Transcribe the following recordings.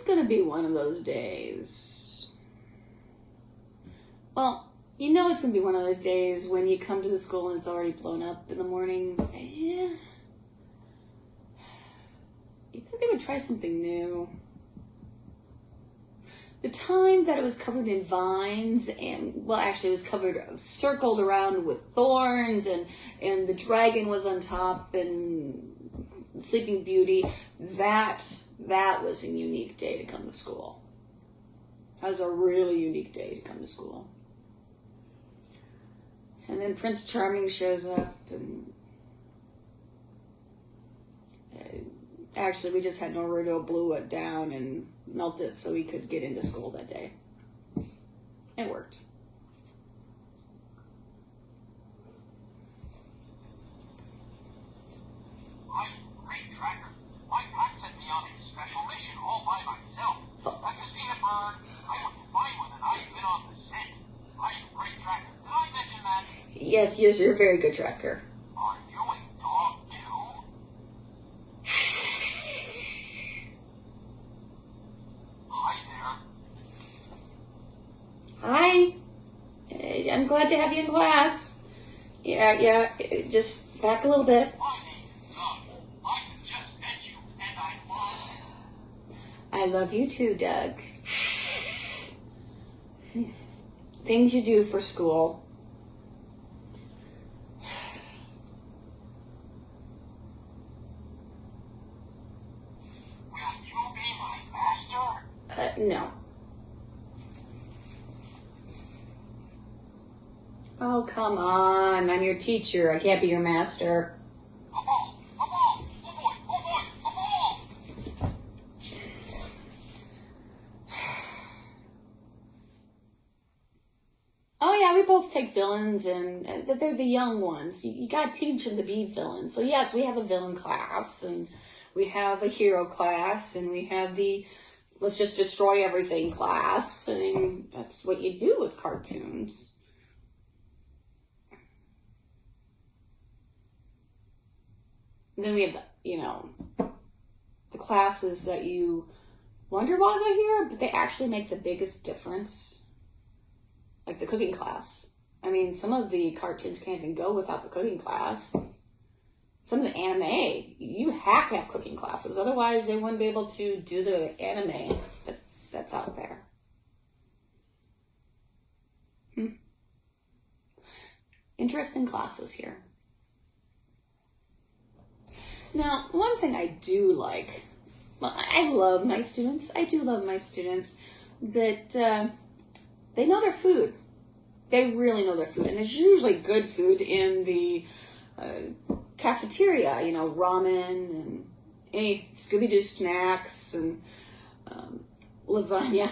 going to be one of those days. Well, you know it's going to be one of those days when you come to the school and it's already blown up in the morning. Yeah. You think they would try something new? The time that it was covered in vines and, well, actually it was circled around with thorns and the dragon was on top and Sleeping Beauty, that was a unique day to come to school. That was a really unique day to come to school. And then Prince Charming shows up and actually we just had Naruto blew it down and melt it so we could get into school that day. It worked. I'm great tracker. My pack sent me on a special mission all by myself. Like a seen a bird, I wouldn't find one and I've been on the scent. I'm a great tracker. Did I mention that? Yes, you're a very good tracker. Are you a dog too? Hi there. Hi. I'm glad to have you in class. Yeah, just back a little bit. My name is Doug. I just met you and I love you. I love you too, Doug. Things you do for school. Will you be my master? No. Oh, come on. I'm your teacher. I can't be your master. A ball! A ball! Oh boy! Oh boy! A ball! Oh, yeah, we both take villains, and they're the young ones. You got to teach them to be villains. So, yes, we have a villain class, and we have a hero class, and we have the let's just destroy everything class. I mean, that's what you do with cartoons. And then we have, the classes that you wonder why they're here, but they actually make the biggest difference. Like the cooking class. I mean, some of the cartoons can't even go without the cooking class. Some of the anime, you have to have cooking classes. Otherwise, they wouldn't be able to do the anime that's out there. Interesting classes here. Now, one thing I do like, well, I love my students. I do love my students, but they know their food. They really know their food. And there's usually good food in the cafeteria, ramen and any Scooby-Doo snacks and lasagna.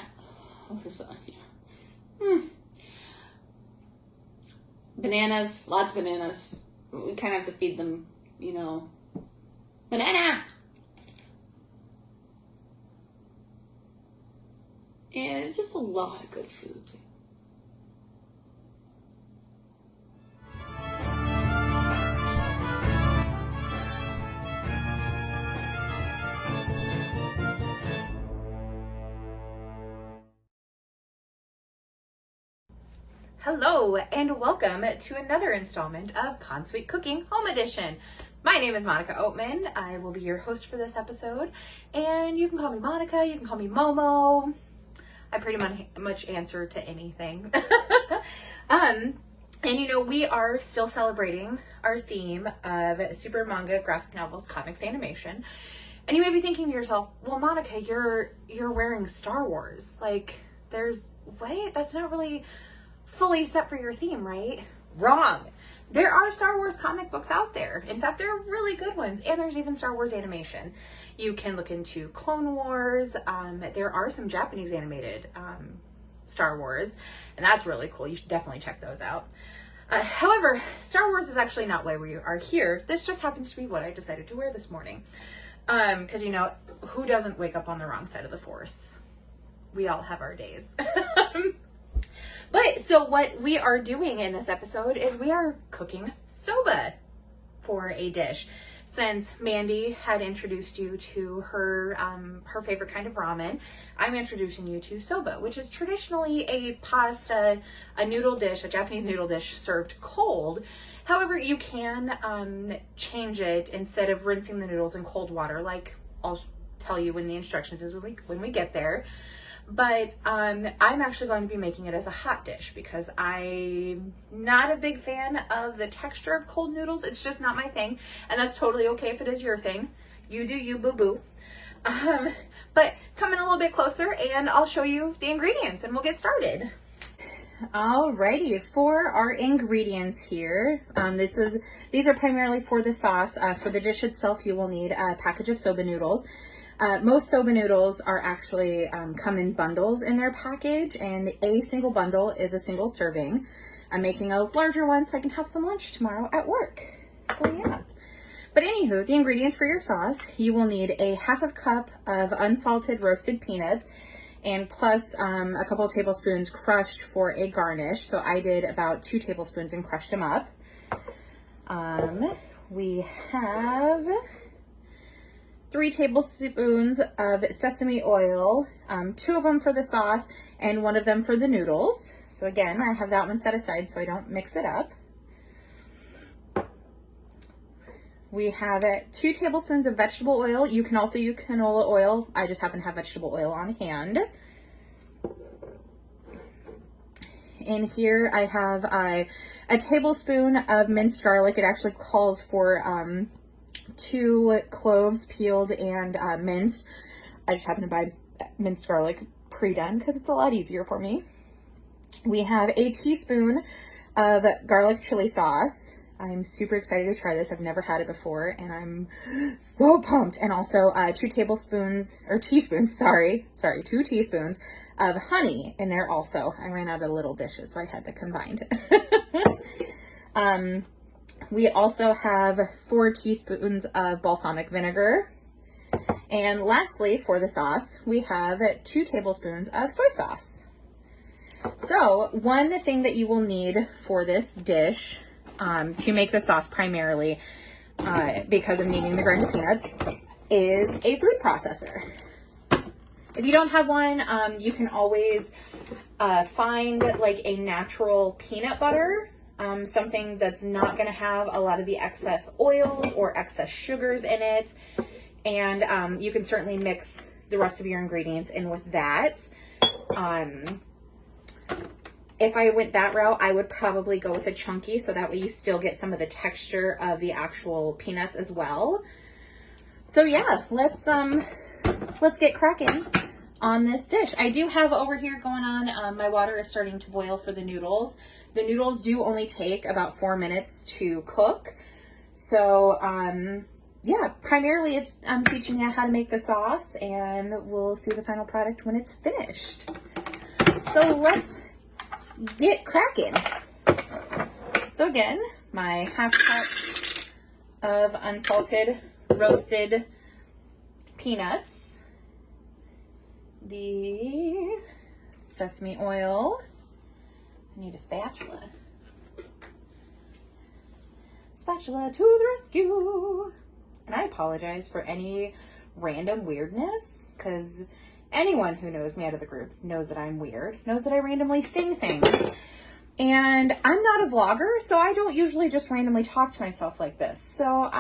Bananas, lots of bananas. We kind of have to feed them, banana. And it's just a lot of good food. Hello and welcome to another installment of ConSuite Cooking Home Edition. My name is Monica Oatman. I will be your host for this episode, and you can call me Monica, you can call me Momo. I pretty much answer to anything. And we are still celebrating our theme of super manga, graphic novels, comics, animation. And you may be thinking to yourself, well, Monica, you're wearing Star Wars. Like, that's not really fully set for your theme, right? Wrong. There are Star Wars comic books out there. In fact, they're really good ones. And there's even Star Wars animation. You can look into Clone Wars. There are some Japanese animated Star Wars, and that's really cool. You should definitely check those out. However, Star Wars is actually not why we are here. This just happens to be what I decided to wear this morning. Because, who doesn't wake up on the wrong side of the Force? We all have our days. But so what we are doing in this episode is we are cooking soba for a dish. since Mandy had introduced you to her her favorite kind of ramen, I'm introducing you to soba, which is traditionally a pasta, a noodle dish, a Japanese noodle dish served cold. However, you can change it instead of rinsing the noodles in cold water, like I'll tell you when the instructions is when we get there. But I'm actually going to be making it as a hot dish because I'm not a big fan of the texture of cold noodles. It's just not my thing. And that's totally okay if it is your thing. You do you, boo-boo. But come in a little bit closer and I'll show you the ingredients and we'll get started. Alrighty, for our ingredients here, these are primarily for the sauce. For the dish itself, you will need a package of soba noodles. Most soba noodles are actually come in bundles in their package, and a single bundle is a single serving. I'm making a larger one so I can have some lunch tomorrow at work. So yeah. But anywho, the ingredients for your sauce, you will need a 1/2 cup of unsalted roasted peanuts, and plus a couple of tablespoons crushed for a garnish. So I did about 2 tablespoons and crushed them up. We have 3 tablespoons of sesame oil, 2 of them for the sauce and 1 of them for the noodles. So again, I have that one set aside so I don't mix it up. We have 2 tablespoons of vegetable oil. You can also use canola oil. I just happen to have vegetable oil on hand. In here I have a tablespoon of minced garlic. It actually calls for 2 cloves peeled and minced. I just happen to buy minced garlic pre-done because it's a lot easier for me. We have a teaspoon of garlic chili sauce. I'm super excited to try this. I've never had it before and I'm so pumped. And also 2 teaspoons of honey in there also. I ran out of little dishes, so I had to combine. We also have 4 teaspoons of balsamic vinegar. And lastly, for the sauce, we have 2 tablespoons of soy sauce. So one thing that you will need for this dish to make the sauce primarily, because of needing the ground peanuts, is a food processor. If you don't have one, you can always find like a natural peanut butter. Something that's not going to have a lot of the excess oils or excess sugars in it. And you can certainly mix the rest of your ingredients in with that. If I went that route, I would probably go with a chunky, so that way you still get some of the texture of the actual peanuts as well. So yeah, let's get cracking on this dish. I do have over here going on, my water is starting to boil for the noodles. The noodles do only take about 4 minutes to cook. So, yeah, primarily I'm teaching you how to make the sauce, and we'll see the final product when it's finished. So let's get cracking. So again, my 1/2 cup of unsalted roasted peanuts, the sesame oil. I need a spatula. Spatula to the rescue. And I apologize for any random weirdness, because anyone who knows me out of the group knows that I'm weird, knows that I randomly sing things. And I'm not a vlogger, so I don't usually just randomly talk to myself like this. So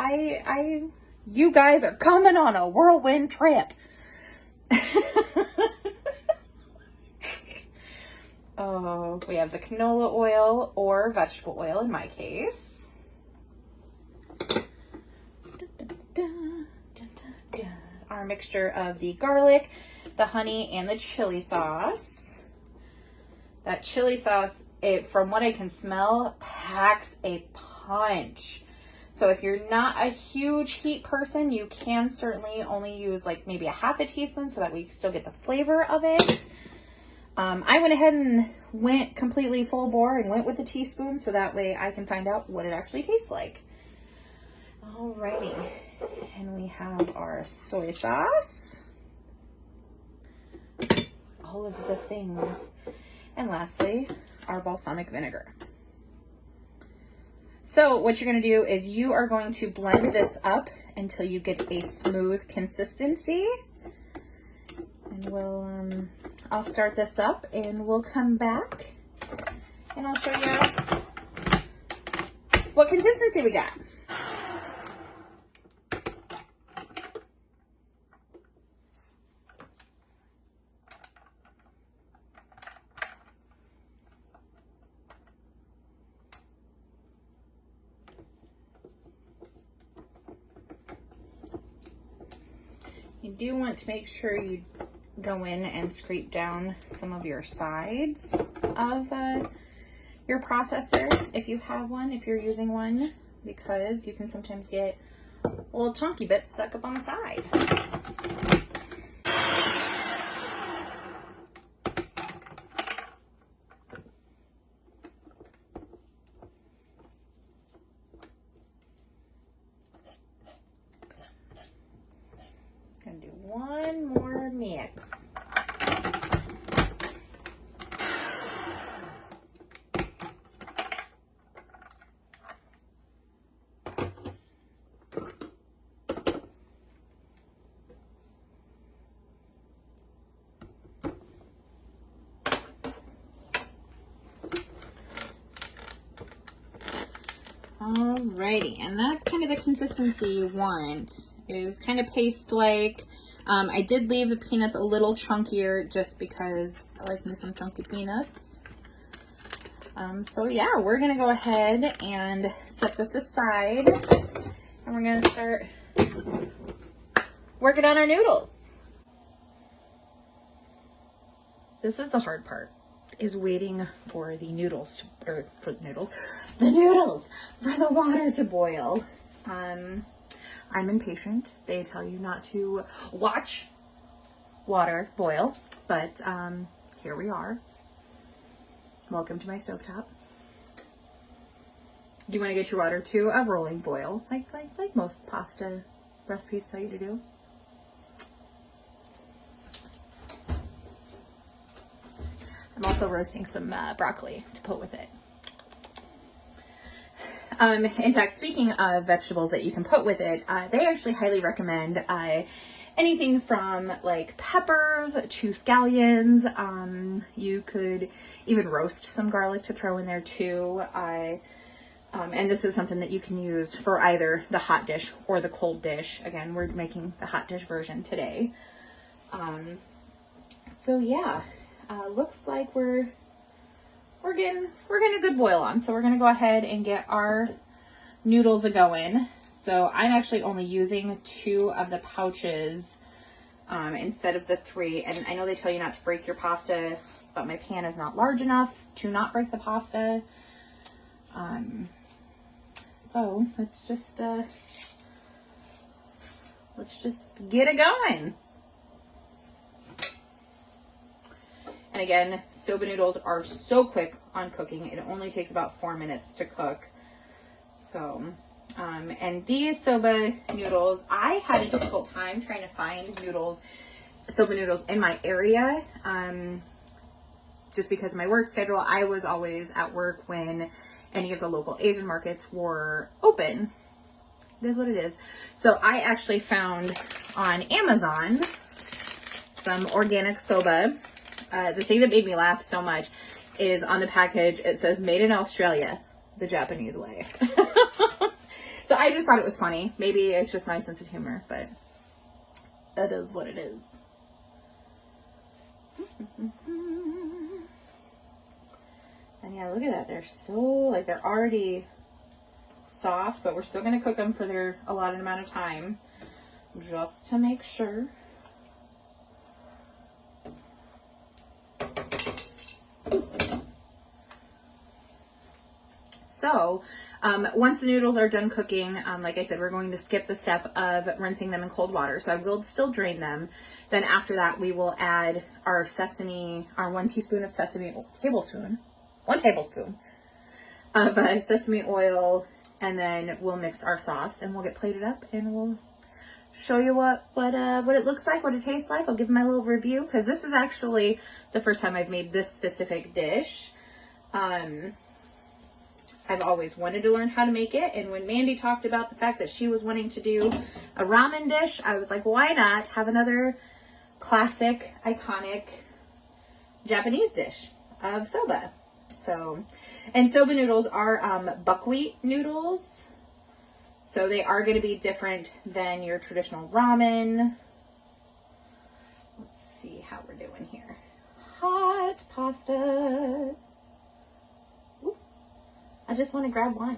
you guys are coming on a whirlwind trip. Oh, we have the canola oil or vegetable oil in my case. Our mixture of the garlic, the honey, and the chili sauce. That chili sauce, from what I can smell, packs a punch. So if you're not a huge heat person, you can certainly only use like maybe a 1/2 teaspoon so that we still get the flavor of it. I went ahead and went completely full bore and went with the teaspoon so that way I can find out what it actually tastes like. Alrighty, and we have our soy sauce, all of the things, and lastly, our balsamic vinegar. So what you're going to do is you are going to blend this up until you get a smooth consistency. And we'll, I'll start this up and we'll come back and I'll show you what consistency we got. You do want to make sure you go in and scrape down some of your sides of your processor if you have one, if you're using one, because you can sometimes get little chunky bits stuck up on the side. Gonna do one more mix. Alrighty, and that's kind of the consistency you want, is kind of paste-like. I did leave the peanuts a little chunkier just because I like me some chunky peanuts. So yeah, we're gonna go ahead and set this aside, and we're gonna start working on our noodles. This is the hard part, is waiting for the noodles to, or for the noodles for the water to boil. I'm impatient. They tell you not to watch water boil, but here we are. Welcome to my stovetop. You want to get your water to a rolling boil, like most pasta recipes tell you to do. I'm also roasting some broccoli to put with it. In fact, speaking of vegetables that you can put with it, they actually highly recommend anything from like peppers to scallions. You could even roast some garlic to throw in there too. And this is something that you can use for either the hot dish or the cold dish. Again, we're making the hot dish version today. So yeah, looks like we're getting a good boil on. So we're gonna go ahead and get our noodles a-going. So I'm actually only using 2 of the pouches instead of the 3. And I know they tell you not to break your pasta, but my pan is not large enough to not break the pasta. So let's just get it going. And again, soba noodles are so quick on cooking. It only takes about 4 minutes to cook. So, and these soba noodles, I had a difficult time trying to find soba noodles in my area. Just because of my work schedule, I was always at work when any of the local Asian markets were open. It is what it is. So I actually found on Amazon some organic soba. The thing that made me laugh so much is on the package, it says made in Australia, the Japanese way. So I just thought it was funny. Maybe it's just my sense of humor, but that is what it is. And yeah, look at that. They're so, like, they're already soft, but we're still going to cook them for their allotted amount of time just to make sure. So once the noodles are done cooking, like I said, we're going to skip the step of rinsing them in cold water. So I will still drain them. Then after that, we will add our sesame, our 1 tablespoon of sesame oil, and then we'll mix our sauce and we'll get plated up and we'll show you what it looks like, what it tastes like. I'll give my little review because this is actually the first time I've made this specific dish. I've always wanted to learn how to make it, and when Mandy talked about the fact that she was wanting to do a ramen dish, I was like, why not have another classic, iconic Japanese dish of soba? So, and soba noodles are buckwheat noodles. So they are going to be different than your traditional ramen. Let's see how we're doing here. Hot pasta. Ooh, I just want to grab one.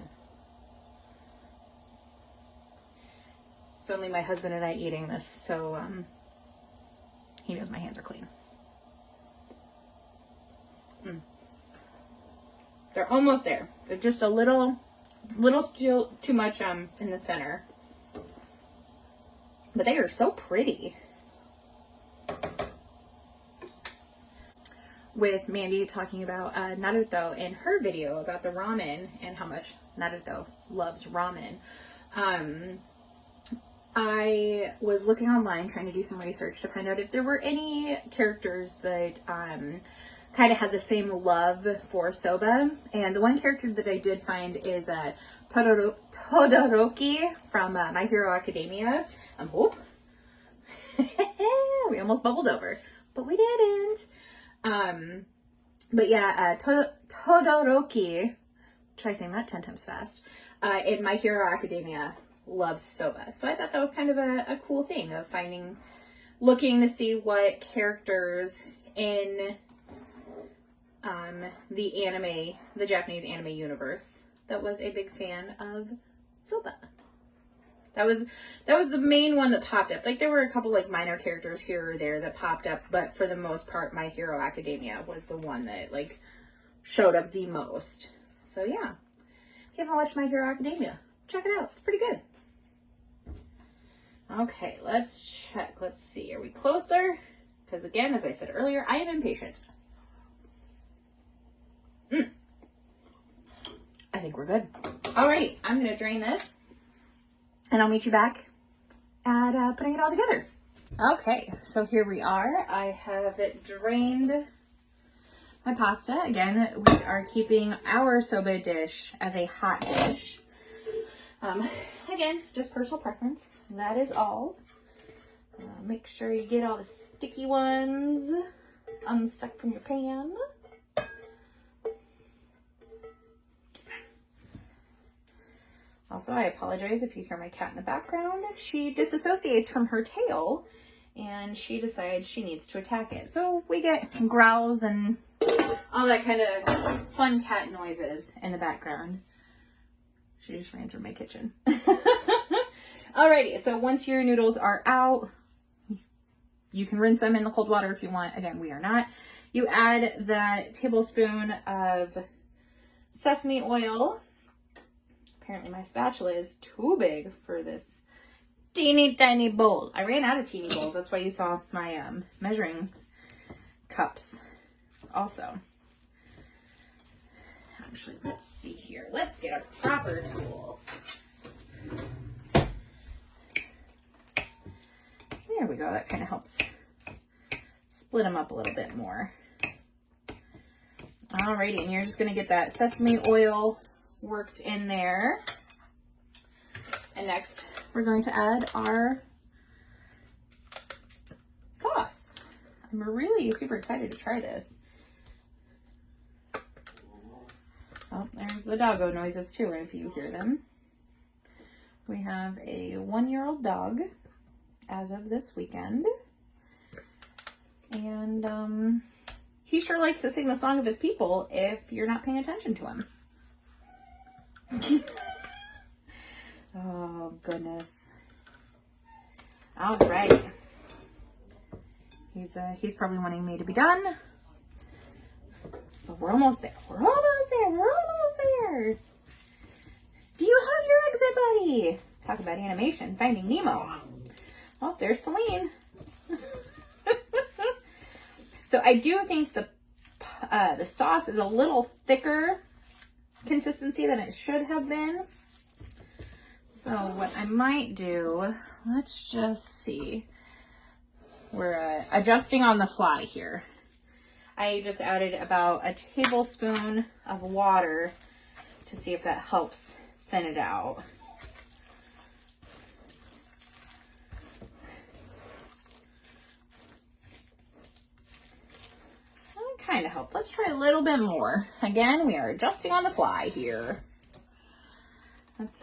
It's only my husband and I eating this, so he knows my hands are clean. They're almost there. They're just a little still too much in the center. But they are so pretty. With Mandy talking about Naruto in her video about the ramen and how much Naruto loves ramen. I was looking online trying to do some research to find out if there were any characters that kind of had the same love for soba. And the one character that I did find is Todoroki from My Hero Academia. Oh, we almost bubbled over, but we didn't. But yeah, Todoroki, try saying that 10 times fast, in My Hero Academia loves soba. So I thought that was kind of a cool thing of looking to see what characters in the Japanese anime universe that was a big fan of soba. That was the main one that popped up. Like, there were a couple like minor characters here or there that popped up, but for the most part, My Hero Academia was the one that like showed up the most. So yeah, if you haven't watched My Hero Academia, check it out. It's pretty good. Okay, let's check. Let's see. Are we closer? Because again, as I said earlier, I am impatient. I think we're good. All right, I'm going to drain this and I'll meet you back at putting it all together. Okay, so here we are. I have drained my pasta. Again, we are keeping our soba dish as a hot dish. Again, just personal preference. That is all. Make sure you get all the sticky ones unstuck from your pan. Also, I apologize if you hear my cat in the background. She disassociates from her tail and she decides she needs to attack it. So we get growls and all that kind of fun cat noises in the background. She just ran through my kitchen. Alrighty, so once your noodles are out, you can rinse them in the cold water if you want. Again, we are not. You add that tablespoon of sesame oil. Apparently my spatula is too big for this teeny tiny bowl. I ran out of teeny bowls. That's why you saw my measuring cups also. Actually, let's see here. Let's get a proper tool. There we go. That kind of helps split them up a little bit more. Alrighty, and you're just going to get that sesame oil worked in there. And next, we're going to add our sauce. I'm really super excited to try this. Oh, there's the doggo noises too, if you hear them. We have a 1-year-old dog as of this weekend. And he sure likes to sing the song of his people if you're not paying attention to him. Oh, goodness. All right. He's probably wanting me to be done. But we're almost there. We're almost there. We're almost there. Do you have your exit buddy? Talk about animation. Finding Nemo. Oh, there's Celine. So I do think the sauce is a little thicker consistency than it should have been. So what I might do, let's just see. We're adjusting on the fly here. I just added about a tablespoon of water to see if that helps thin it out. kind of helped. Let's try a little bit more. Again, we are adjusting on the fly here. That's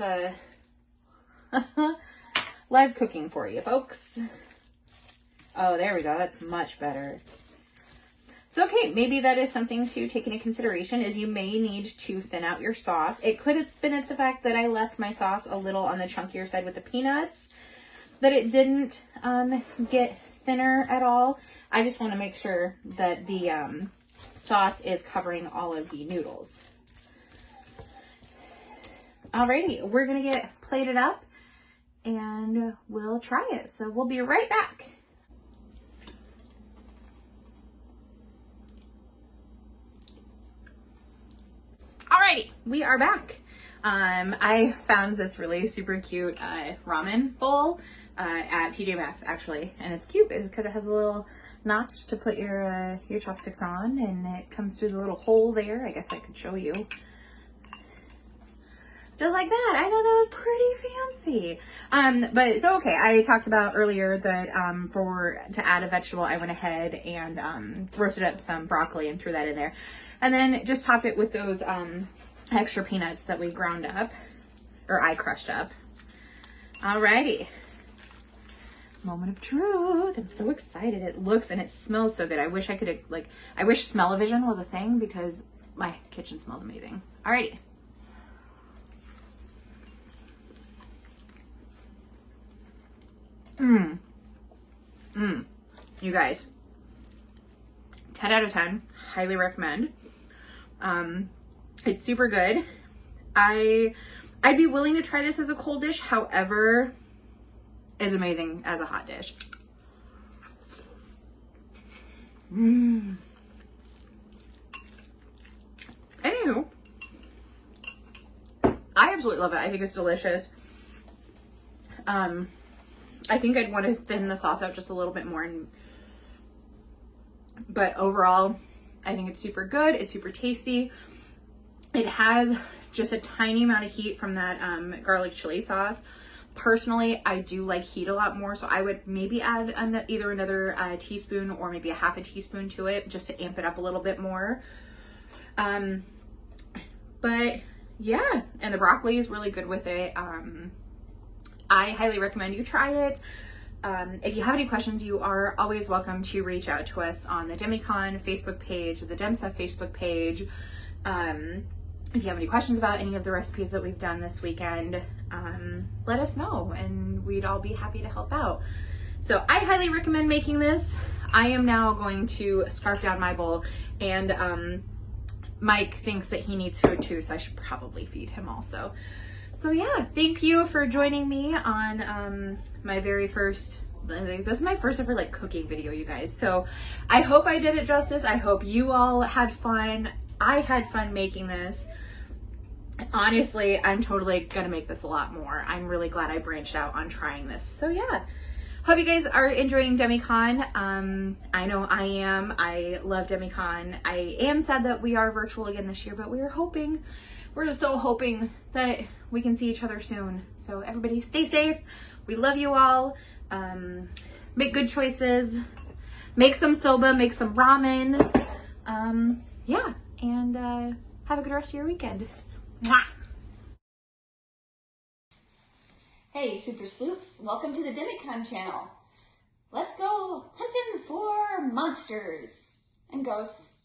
live cooking for you, folks. Oh, there we go. That's much better. So, okay, maybe that is something to take into consideration, is you may need to thin out your sauce. It could have been at the fact that I left my sauce a little on the chunkier side with the peanuts, that it didn't get thinner at all. I just want to make sure that the sauce is covering all of the noodles. Alrighty, we're going to get plated up and we'll try it. So we'll be right back. Alrighty, we are back. I found this really super cute ramen bowl at TJ Maxx, actually, and it's cute because it has a little notch to put your chopsticks on, and it comes through the little hole there. I guess I could show you. Just like that. I know, that was pretty fancy. But so okay, I talked about earlier that to add a vegetable, I went ahead and roasted up some broccoli and threw that in there. And then just topped it with those extra peanuts that we ground up, or I crushed up. Alrighty. Moment of truth. I'm so excited. It looks and it smells so good. I wish I could, I wish smell-o-vision was a thing because my kitchen smells amazing. Alrighty. You guys, 10 out of 10. Highly recommend. It's super good. I'd be willing to try this as a cold dish. However, it's amazing as a hot dish. Anywho, I absolutely love it. I think it's delicious. I think I'd want to thin the sauce out just a little bit more, but overall, I think it's super good. It's super tasty. It has just a tiny amount of heat from that garlic chili sauce. Personally, I do like heat a lot more, so I would maybe add either another teaspoon or maybe a half a teaspoon to it just to amp it up a little bit more. But yeah, and the broccoli is really good with it. I highly recommend you try it. If you have any questions, you are always welcome to reach out to us on the DemiCon Facebook page, the DemStuff Facebook page. If you have any questions about any of the recipes that we've done this weekend, let us know and we'd all be happy to help out. So I highly recommend making this. I am now going to scarf down my bowl, and Mike thinks that he needs food too, so I should probably feed him also. So yeah, thank you for joining me on my very first, this is my first ever cooking video, you guys. So I hope I did it justice. I hope you all had fun. I had fun making this. Honestly, I'm totally gonna make this a lot more. I'm really glad I branched out on trying this. So yeah, hope you guys are enjoying DemiCon. I know I am. I love DemiCon. I am sad that we are virtual again this year, but we're just so hoping that we can see each other soon. So everybody stay safe. We love you all. Make good choices. Make some soba, make some ramen. Yeah, and have a good rest of your weekend. Mwah! Hey, Super Sleuths, welcome to the DemiCon channel. Let's go hunting for monsters and ghosts.